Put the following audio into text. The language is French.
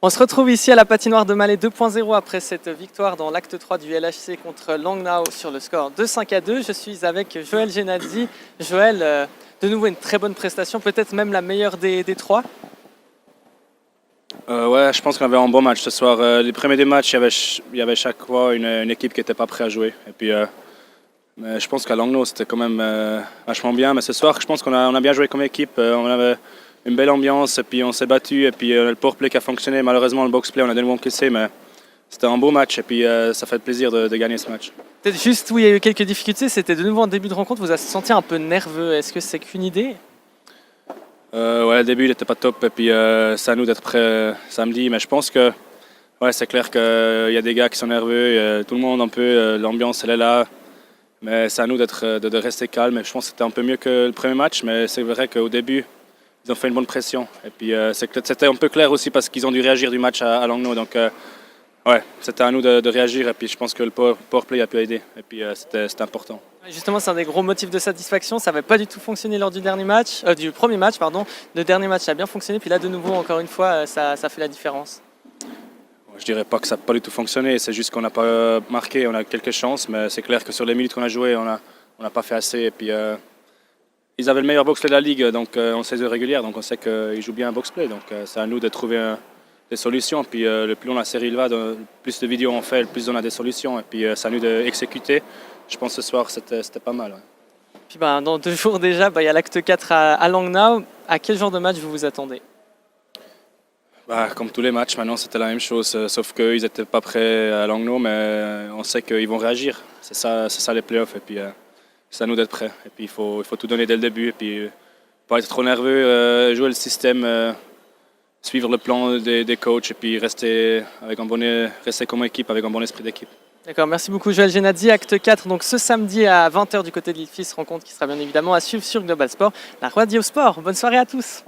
On se retrouve ici à la patinoire de Malais 2.0 après cette victoire dans l'acte 3 du LHC contre Langnau sur le score de 5-2. Je suis avec Joël Genadzi. Joël, de nouveau une très bonne prestation, peut-être même la meilleure des trois. Ouais, je pense qu'on avait un bon match ce soir. Les premiers deux matchs, il y avait chaque fois une équipe qui n'était pas prête à jouer. Et puis, mais je pense qu'à Langnau, c'était quand même vachement bien. Mais ce soir, je pense qu'on a bien joué comme équipe. On avait une belle ambiance et puis on s'est battu. Et puis le powerplay qui a fonctionné. Malheureusement, le boxplay, on a de nouveau encaissé. Mais c'était un beau match et puis ça fait plaisir de gagner ce match. Peut-être juste où il y a eu quelques difficultés, c'était de nouveau en début de rencontre. Vous avez senti un peu nerveux. Est-ce que c'est qu'une idée? Ouais, le début, il n'était pas top. Et puis c'est à nous d'être prêts samedi. Mais je pense que ouais, c'est clair qu'il y a des gars qui sont nerveux. Tout le monde un peu, l'ambiance, elle est là. Mais c'est à nous de rester calme. Je pense que c'était un peu mieux que le premier match. Mais c'est vrai qu'au début, ils ont fait une bonne pression. Et puis c'était un peu clair aussi parce qu'ils ont dû réagir du match à Langnau. Donc ouais, c'était à nous de réagir. Et puis je pense que le powerplay a pu aider. Et puis c'était important. Justement, c'est un des gros motifs de satisfaction. Ça n'avait pas du tout fonctionné lors du du premier match, pardon. Le dernier match a bien fonctionné. Puis là, de nouveau, encore une fois, ça fait la différence. Je dirais pas que ça n'a pas du tout fonctionné, c'est juste qu'on n'a pas marqué, on a quelques chances, mais c'est clair que sur les minutes qu'on a joué, on n'a pas fait assez. Et puis, ils avaient le meilleur boxplay de la ligue, donc en saison régulière, donc on sait qu'ils jouent bien un boxplay. Donc c'est à nous de trouver des solutions. Puis le plus long la série va, le plus de vidéos on fait, le plus on a des solutions. Et puis c'est à nous d'exécuter. Je pense que ce soir, c'était pas mal. Ouais. Puis dans 2 jours déjà, il y a l'acte 4 à Langnau. À quel genre de match vous vous attendez? Comme tous les matchs, maintenant c'était la même chose, sauf qu'ils n'étaient pas prêts à Langnau, mais on sait qu'ils vont réagir. C'est ça les playoffs, et puis c'est à nous d'être prêts. Et puis il faut tout donner dès le début, et puis pas être trop nerveux, jouer le système, suivre le plan des coachs, et puis rester comme équipe, avec un bon esprit d'équipe. D'accord, merci beaucoup Joël Genadzi. Acte 4, donc ce samedi à 20h du côté de l'IFIS, rencontre qui sera bien évidemment à suivre sur Global Sport, la radio sport. Bonne soirée à tous.